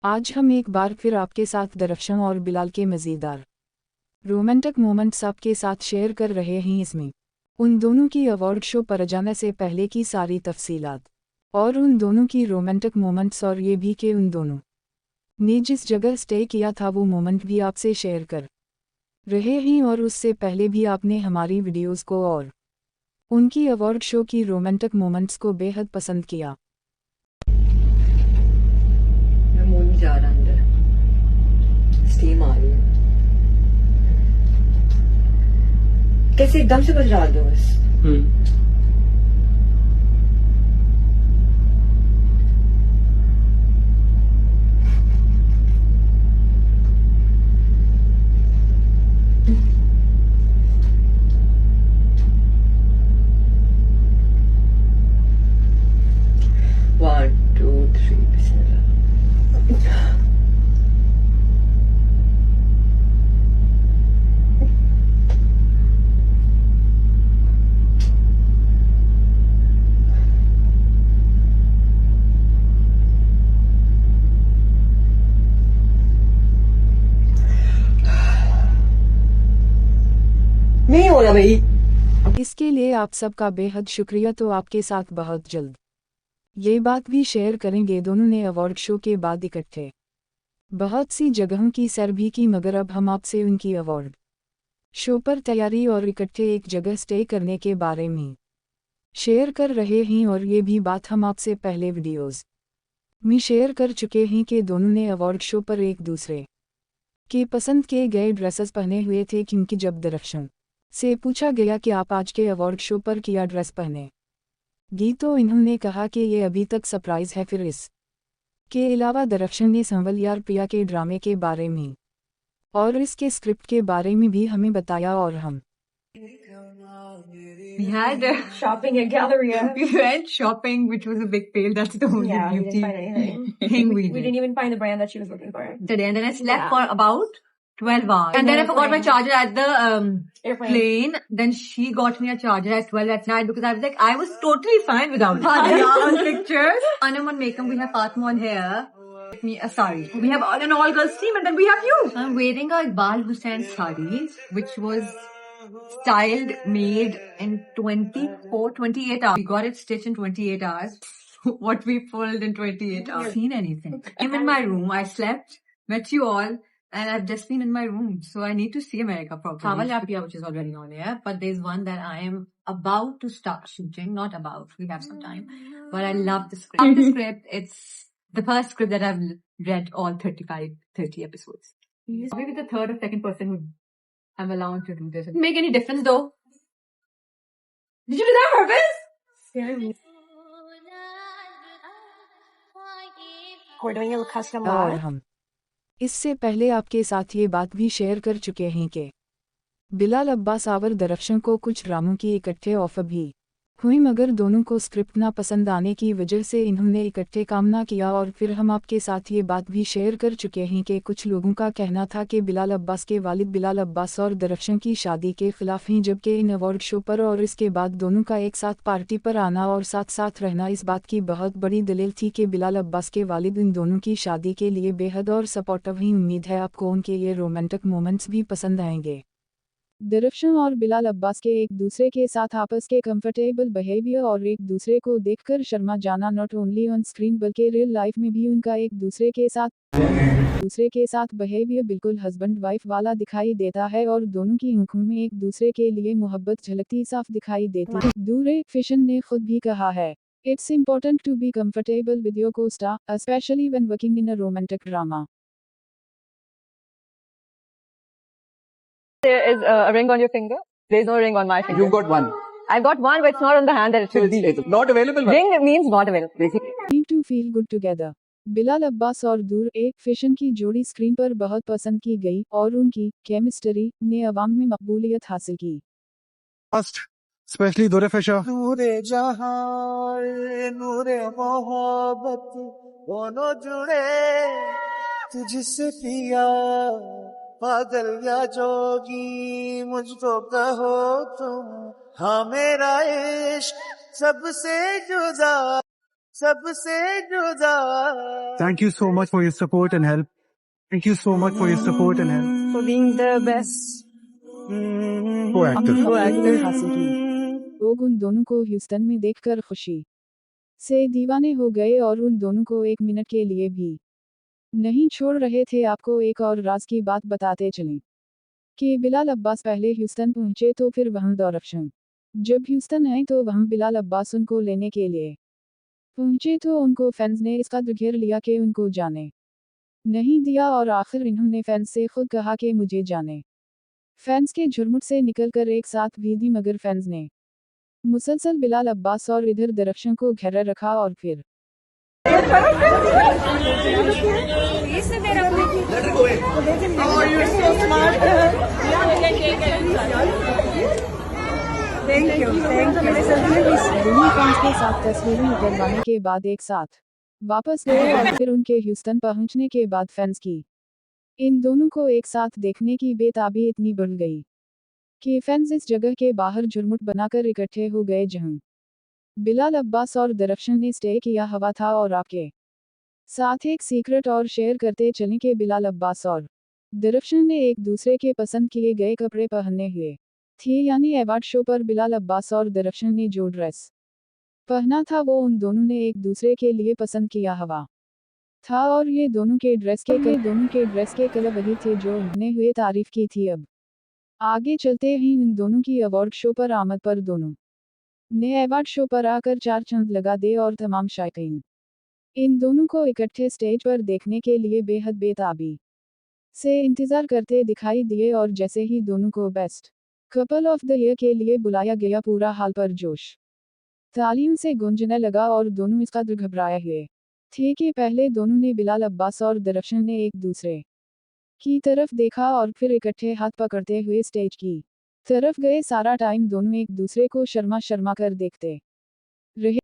आज हम एक बार फिर आपके साथ दरफ्शन और बिलाल के मज़ेदार रोमांटिक मोमेंट्स आपके साथ शेयर कर रहे हैं। इसमें उन दोनों की अवार्ड शो पर जाने से पहले की सारी तफसीलात और उन दोनों की रोमांटिक मोमेंट्स, और ये भी कि उन दोनों ने जिस जगह स्टे किया था वो मोमेंट भी आपसे शेयर कर रहे हैं। और उससे पहले भी आपने हमारी वीडियोज़ को और उनकी अवार्ड शो की रोमांटिक मोमेंट्स को बेहद पसंद किया। मैं जा रहा अंदर, स्टीम आ रही है। कैसे एकदम से बजा दो बस। One, two, three, नहीं हो रहा भाई। इसके लिए आप सबका बेहद शुक्रिया। तो आपके साथ बहुत जल्द ये बात भी शेयर करेंगे, दोनों ने अवार्ड शो के बाद इकट्ठे बहुत सी जगहों की सैर भी की, मगर अब हम आपसे उनकी अवार्ड शो पर तैयारी और इकट्ठे एक जगह स्टे करने के बारे में शेयर कर रहे हैं। और ये भी बात हम आपसे पहले वीडियोज़ में शेयर कर चुके हैं कि दोनों ने अवार्ड शो पर एक दूसरे के पसंद किए गए ड्रेसेस पहने हुए थे, क्योंकि जब दरफ्शन से पूछा गया कि आप आज के अवार्ड शो पर क्या ड्रेस पहने गी, तो इन्होंने कहा कि ये अभी तक सरप्राइज़ है। फिर इस के अलावा दरफ्शन ने संवल यार पिया के ड्रामे के बारे में और इसके स्क्रिप्ट के बारे में भी हमें बताया। और हम We had shopping at Galleria. we went shopping, which was a big fail. That's the only Yeah, we beauty didn't find anything. thing We we did. didn't even find the brand that she was looking for. Today, and then I slept Yeah. for about 12 hours. And then I forgot my charger at the Airplane. plane. Then she got me a charger at 12 at night because I was like, I was totally fine without it. On pictures. Anam on makeup, we have Fatma on hair. Me a sari. We have an all-girls team, and then we have you. I'm wearing a Iqbal Hussain sari, which was styled, made in 28 hours. We got it stitched in 28 hours. What we pulled in 28 hours. Seen anything. I'm in my room. I slept, met you all, and I've just been in my room. So I need to see America properly. Kaval Yapia, which is already on air, but there's one that I am about to start shooting. Not about. We have some time. But I love the script. I love the script. It's the first script that I've read all 30 episodes. Maybe the third or second person who I'm allowed to do this. Doesn't make any difference though. Did you do that on purpose? Scaring me. We're doing a custom और lot. हम इससे पहले आपके साथ ये बात भी share कर चुके हैं कि बिलाल अब्बास और दरफ्शन को कुछ ड्रामों की इकट्ठे ऑफर भी हुई, मगर दोनों को स्क्रिप्ट ना पसंद आने की वजह से इन्होंने इकट्ठे काम ना किया। और फिर हम आपके साथ ये बात भी शेयर कर चुके हैं कि कुछ लोगों का कहना था कि बिलाल अब्बास के वालिद बिलाल अब्बास और दरफ्शन की शादी के खिलाफ हैं, जबकि इन अवार्ड शो पर और इसके बाद दोनों का एक साथ पार्टी पर आना और साथ साथ रहना इस बात की बहुत बड़ी दलील थी कि बिलाल अब्बास के वालिद इन दोनों की शादी के लिए बेहद और सपोर्टिव हैं। उम्मीद है आपको उनके ये रोमांटिक मोमेंट्स भी पसंद आएंगे। दरफ्शन और बिलाल अब्बास के एक दूसरे के साथ आपस के कंफर्टेबल बिहेवियर और एक दूसरे को देखकर शर्मा जाना नॉट ओनली ऑन स्क्रीन बल्कि रियल लाइफ में भी उनका एक दूसरे के साथ बिहेवियर बिल्कुल हस्बैंड वाइफ वाला दिखाई देता है और दोनों की आंखों में एक दूसरे के लिए मोहब्बत झलकती साफ दिखाई देती है। दूरे फिशन ने खुद भी कहा है, it's important to be comfortable with your co-star especially when working in a romantic drama. There is a ring on your finger. There is no ring on my finger. You've got one. I've got one, but it's not on the hand that it So should be. it's not available. Ring means not available, basically. Need to feel good together. Bilal Abbas और दूर एक fission की जोड़ी screen पर बहुत पसंद की गई और उनकी केमिस्ट्री ने अवाम में मकबूलियत हासिल की। First, especially Dore Fisher. नूरे जहां नूरे मोहब्बत दोनों जुड़े तुझसे पिया पागल या जोगी मुझको कहो तुम हाँ मेरा इश्क सबसे जुदा सबसे जुदा। Thank you so much for your support and help. Thank you so much for your support and help. For being the best Co-actor. को हासिल की। लोग उन दोनों को ह्यूस्टन में देखकर खुशी से दीवाने हो गए और उन दोनों को एक मिनट के लिए भी नहीं छोड़ रहे थे। आपको एक और राज की बात बताते चलें कि बिलाल अब्बास पहले ह्यूस्टन पहुंचे तो फिर वहां दरअसल जब ह्यूस्टन आए तो वहां बिलाल अब्बास उनको लेने के लिए पहुंचे तो उनको फैंस ने इसका घेर लिया कि उनको जाने नहीं दिया और आखिर इन्होंने फैंस से खुद कहा कि मुझे जाने। फैंस के झुरमुट से निकलकर एक साथ भी दी मगर फैंस ने मुसलसल बिलाल अब्बास और इधर दरख्शन को घेरा रखा और फिर दोनों फैंस के साथ तस्वीरें निकलवाने के बाद एक साथ वापस गए और फिर उनके ह्यूस्टन पहुंचने के बाद फैंस की इन दोनों को एक साथ देखने की बेताबी इतनी बढ़ गई कि फैंस इस जगह के बाहर झुरमुट बनाकर इकट्ठे हो गए जहां बिलाल अब्बास और दरख्शन ने स्टे किया हवा था। और आपके साथ एक सीक्रेट और शेयर करते चलें कि बिलाल अब्बास और दरख्शन ने एक दूसरे के पसंद किए गए कपड़े पहने हुए थे, यानी अवार्ड शो पर बिलाल अब्बास और दरख्शन ने जो ड्रेस पहना था वो उन दोनों ने एक दूसरे के लिए पसंद किया हवा था और ये दोनों के ड्रेस के कलर वही थे जो उन्होंने हुए तारीफ की थी। अब आगे चलते ही इन दोनों की अवार्ड शो पर आमद पर दोनों ने अवार्ड शो पर आकर चार चांद लगा दे और तमाम शायकीन इन दोनों को इकट्ठे स्टेज पर देखने के लिए बेहद बेताबी से इंतजार करते दिखाई दिए और जैसे ही दोनों को best couple of the year के लिए बुलाया गया पूरा हाल पर जोश तालियों से गूंजने लगा और दोनों इस कदर घबराए हुए थे कि पहले दोनों ने बिलाल अब्बास और दरख्शन ने एक दूसरे की तरफ देखा और फिर इकट्ठे हाथ पकड़ते हुए स्टेज की तरफ गए। सारा टाइम दोनों एक दूसरे को शर्मा शर्मा कर देखते रहे।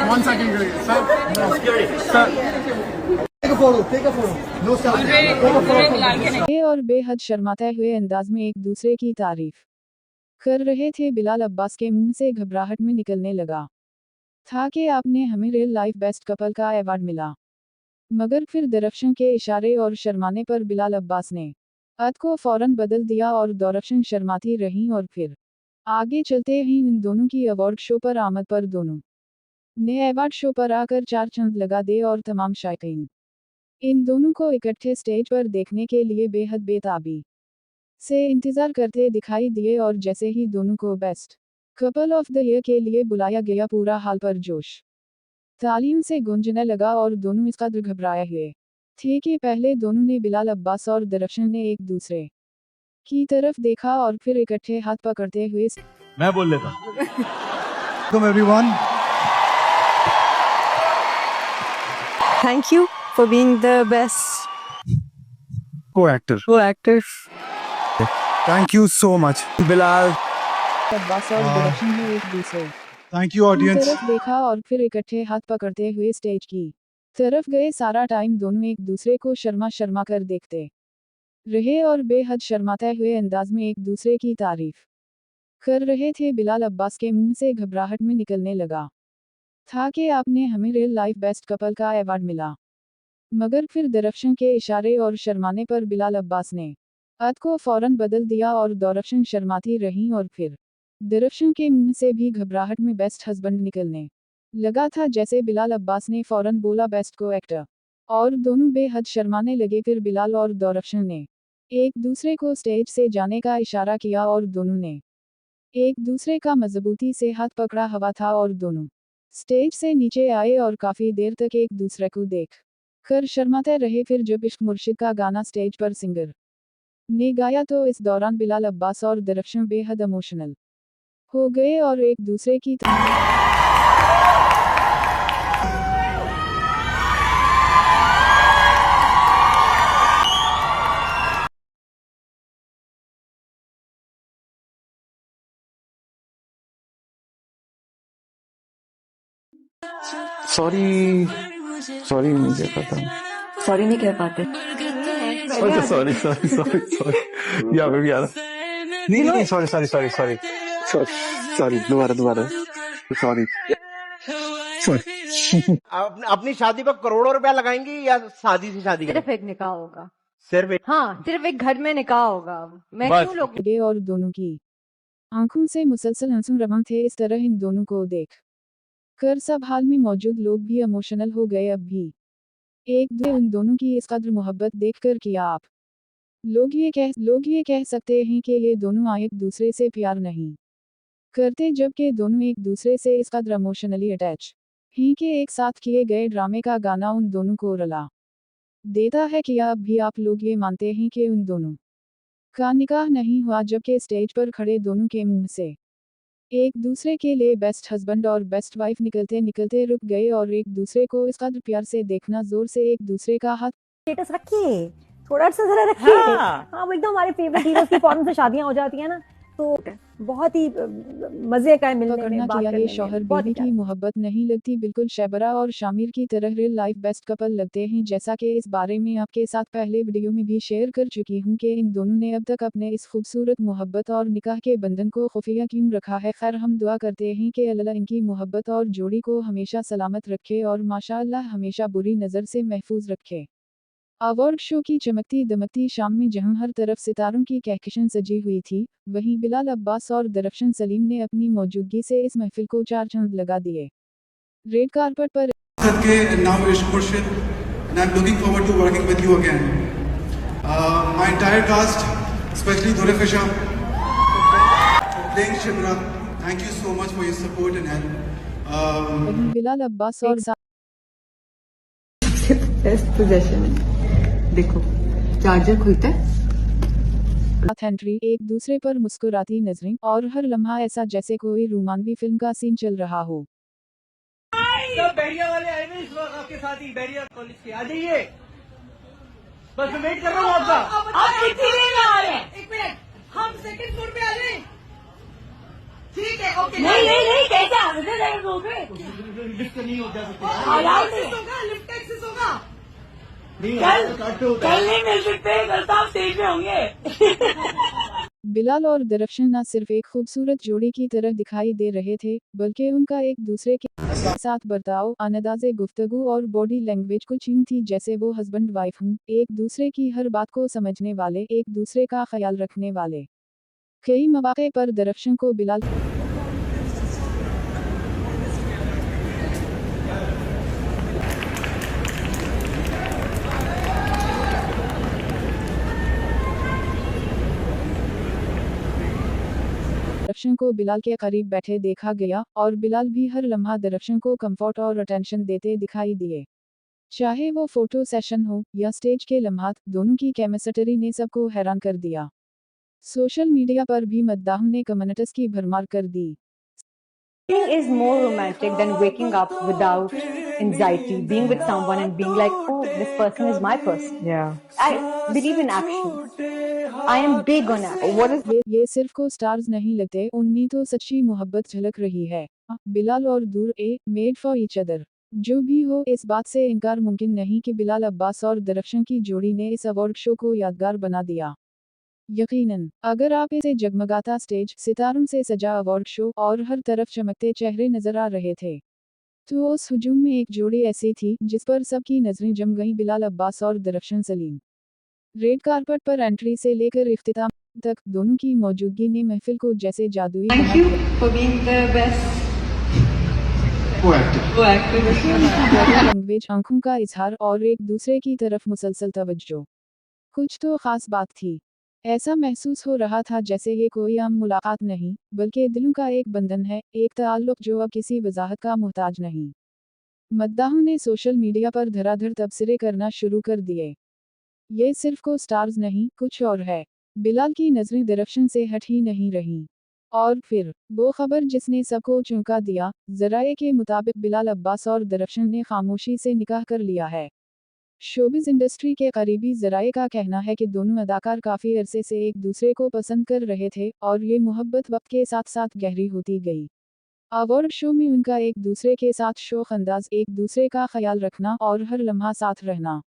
One second, sir. Take a photo. No selfie. ये और बेहद शर्माते हुए अंदाज में एक दूसरे की तारीफ कर रहे थे। बिलाल अब्बास के मुंह से घबराहट में निकलने लगा था कि आपने हमें रियल लाइफ बेस्ट कपल का अवार्ड मिला, मगर फिर दरख्शन के इशारे और शर्माने पर बिलाल अब्बास ने बात को फौरन बदल दिया और दरख्शन शर्माती रहीं और फिर आगे चलते ही इन दोनों की अवार्ड शो पर आमद पर दोनों ने अवार्ड शो पर आकर चार चांद लगा दे और तमाम शायकीन इन दोनों को इकट्ठे स्टेज पर देखने के लिए बेहद बेताबी से इंतजार करते दिखाई दिए और जैसे ही दोनों को best couple of the year के लिए बुलाया गया पूरा हाल पर जोश तालियों से गूंजने लगा और दोनों इस कदर घबराए हुए थे कि पहले दोनों ने बिलाल अब्बास और दरख्शन ने एक दूसरे की तरफ देखा और फिर इकट्ठे हाथ पकड़ते हुए मैं बोल लेता Welcome everyone. Thank you for being the best Co-actor. co-actor. Thank you so much. Bilal. Abbas और दरख्शन ने एक दूसरे Thank you की audience. तरफ देखा और फिर इकट्ठे हाथ पकड़ते हुए स्टेज की तरफ गए। सारा टाइम दोनों एक दूसरे को शर्मा शर्मा कर देखते रहे और बेहद शर्माते हुए अंदाज में एक दूसरे की तारीफ कर रहे थे। बिलाल अब्बास के मुंह से घबराहट में निकलने लगा था कि आपने हमें रियल लाइफ बेस्ट कपल का अवार्ड मिला, मगर फिर दरख्शन के इशारे और शर्माने पर बिलाल अब्बास ने बात को फौरन बदल दिया और दरख्शन शर्माती रहीं और फिर दरख्शन के मुंह से भी घबराहट में बेस्ट हस्बैंड निकलने लगा था। जैसे बिलाल अब्बास ने फौरन बोला बेस्ट को एक्टर और दोनों बेहद शर्माने लगे। फिर बिलाल और दरख्शन ने एक दूसरे को स्टेज से जाने का इशारा किया और दोनों ने एक दूसरे का मजबूती से हाथ पकड़ा हवा था और दोनों स्टेज से नीचे आए और काफी देर तक एक दूसरे को देख कर शर्माते रहे। फिर जब इश्क मुर्शिद का गाना स्टेज पर सिंगर ने गाया तो इस दौरान बिलाल अब्बास और दरख्शन बेहद इमोशनल हो गए और एक दूसरे की सॉरी मुझे पता। सॉरी नहीं कह पाते। सॉरी या बेबी यार नहीं सॉरी दोबारा सॉरी सॉरी अपनी शादी पर करोड़ों रुपया लगाएंगी या शादी से शादी सिर्फ करेंगी? एक निकाह होगा। सिर्फ एक। हाँ, सिर्फ एक घर में निकाह होगा। मैं बस। क्यों लोग लगे और दोनों की आंखों से मुसलसल आंसू रवां थे। इस तरह इन दोनों को देख कर सब हाल में मौजूद लोग भी इमोशनल हो गए। अब भी एक दूसरे उन दोनों की इस कदर मोहब्बत देखकर किया आप लोग ये कह सकते हैं कि ये दोनों एक दूसरे से प्यार नहीं करते, जबकि दोनों एक दूसरे से इस कदर इमोशनली अटैच हैं कि एक साथ किए गए ड्रामे का गाना उन दोनों को रुला देता है। क्या अब भी आप लोग ये मानते हैं कि उन दोनों का निकाह नहीं हुआ, जबकि स्टेज पर खड़े दोनों के मुंह से एक दूसरे के लिए बेस्ट हस्बैंड और बेस्ट वाइफ निकलते निकलते रुक गए और एक दूसरे को इस कदर प्यार से देखना, जोर से एक दूसरे का हाथ स्टेटस रखिए, थोड़ा सा जरा रखिए। हाँ, वो एकदम हमारे फेवरेट हीरोज की फॉर्म से शादियां हो जाती है ना, तो बहुत ही मजे का है मिलने पकड़ना में, बात किया। करने ये में, शौहर बहुत बीवी की मोहब्बत नहीं लगती, बिल्कुल शबरा और शामिर की तरह रियल लाइफ बेस्ट कपल लगते हैं, जैसा कि इस बारे में आपके साथ पहले वीडियो में भी शेयर कर चुकी हूं कि इन दोनों ने अब तक अपने इस खूबसूरत मोहब्बत और निकाह के बंधन को खुफिया क्यों रखा है। खैर, हम दुआ करते हैं कि अल्लाह इनकी मोहब्बत और जोड़ी को हमेशा सलामत रखे और माशाअल्लाह हमेशा बुरी नज़र से महफूज रखे। अवार्ड शो की चमकती दमकती शाम में जहां हर तरफ सितारों की कहकशां सजी हुई थी, वहीं बिलाल अब्बास और दरफ्शन सलीम ने अपनी मौजूदगी से इस महफिल को चार चांद लगा दिए। रेड कार्पेट पर now Ishq Murshid, and I'm looking forward to working with you again. My entire cast, especially Dhurif Isham, playing Shimra, thank you so much for your support and help. वहीं बिलाल अब्बास और best position है। देखो charger खुलता है, साथ entry, एक दूसरे पर मुस्कुराती नजरें और हर लम्हा ऐसा जैसे कोई रोमांवी फिल्म का सीन चल रहा हो। सब बैरिया वाले आए हुए इस वक्त आपके साथ ही, बैरिया कॉलेज के आ जाइए, बस मैं वेट कर रहा हूँ आपका। आप कितनी देर में आ रहे हैं? एक मिनट, हम सेकंड फ्लोर पे आ जाएं। ठीक है, ओके। नहीं कैसा लिफ्ट नहीं हो जा होगा, लिफ्ट एक्सेस होगा। कल नहीं मिल सकते, कल तो आप स्टेज पे होंगे। बिलाल और दरफ्शन न सिर्फ एक खूबसूरत जोड़ी की तरह दिखाई दे रहे थे, बल्कि उनका एक दूसरे के साथ बर्ताव, अंदाज़े गुफ्तगू और बॉडी लैंग्वेज कुछ यूं थी जैसे वो हस्बैंड वाइफ हूँ, एक दूसरे की हर बात को समझने वाले, एक दूसरे का ख्याल रखने वाले। कई मौके पर दरफ्शन को बिलाल दरफ्शन को बिलाल के करीब बैठे देखा गया और बिलाल भी हर लम्हा दरफ्शन को कंफर्ट और अटेंशन देते दिखाई दिए। चाहे वो फोटो सेशन हो या स्टेज के लम्हात, दोनों की केमिस्ट्री ने सबको हैरान कर दिया। सोशल मीडिया पर भी मद्दाहों ने कमेंट्स की भरमार कर दी। Nothing is more romantic than waking up without anxiety, being with someone and being like, oh, this person is my person. Yeah. I believe in action. I am big on action. What is ये सिर्फ को stars नहीं लगते, उनमें तो सच्ची मोहब्बत झलक रही है। बिलाल और दूर मेड फॉर ईच अदर। जो भी हो, इस बात से इनकार मुमकिन नहीं कि बिलाल अब्बास और दरफ्शन की जोड़ी ने इस अवार्ड शो को यादगार बना दिया। यकीनन अगर आप इसे जगमगाता स्टेज, सितारों से सजा अवार्ड शो और हर तरफ चमकते चेहरे नजर आ रहे थे, तो उस हुजूम में एक जोड़ी ऐसी थी जिस पर सबकी नजरें जम गईं, बिलाल अब्बास और दरफ्शन सलीम। रेड कार्पेट पर एंट्री से लेकर इख्तिताम तक दोनों की मौजूदगी ने महफिल को जैसे जादुई बना दिया। for being the best co-actor. co-actor. Language, आंखों का इजहार और एक दूसरे की तरफ मुसलसल तवज्जो, कुछ तो खास बात थी। ऐसा महसूस हो रहा था जैसे ये कोई आम मुलाकात नहीं, बल्कि दिलों का एक बंधन है, एक ताल्लुक जो अब किसी वजाहत का मोहताज नहीं। मद्दाहों ने सोशल मीडिया पर धराधर तबसरे करना शुरू कर दिए। ये सिर्फ को स्टार्स नहीं, कुछ और है। बिलाल की नजरें दरफ्शन से हट ही नहीं रहीं। और फिर वो खबर जिसने सबको चौंका दिया, जराये के मुताबिक बिलाल अब्बास और दरफ्शन ने खामोशी से निकाह कर लिया है। शोबिज़ इंडस्ट्री के करीबी जराये का कहना है कि दोनों अदाकार काफ़ी अरसे से एक दूसरे को पसंद कर रहे थे और ये मोहब्बत वक्त के साथ साथ गहरी होती गई। अवार्ड शो में उनका एक दूसरे के साथ शौक अंदाज, एक दूसरे का ख्याल रखना और हर लम्हा साथ रहना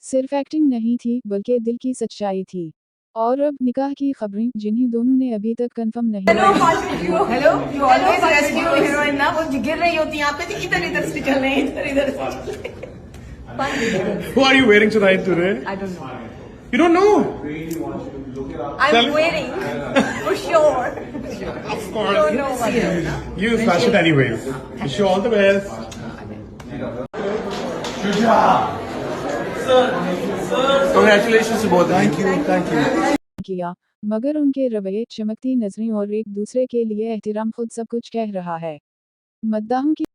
सिर्फ एक्टिंग नहीं थी, बल्कि दिल की सच्चाई थी। और अब निकाह की खबरें, जिन्हें दोनों ने अभी तक कंफर्म नहीं hello you always rescue heroine ना, वो गिर रही होती है, आप इधर इधर से चल रहे हैं, इधर से Who are you wearing tonight today? I don't know. You don't know? I'm wearing for sure. Of course. Don't know what. You smash it anyways. Wish you all the best. Congratulations to both. Thank you. किया, मगर उनके रवैये, चमकती नजरें और एक दूसरे के लिए एहतराम खुद सब कुछ कह रहा है। मद्दाहों की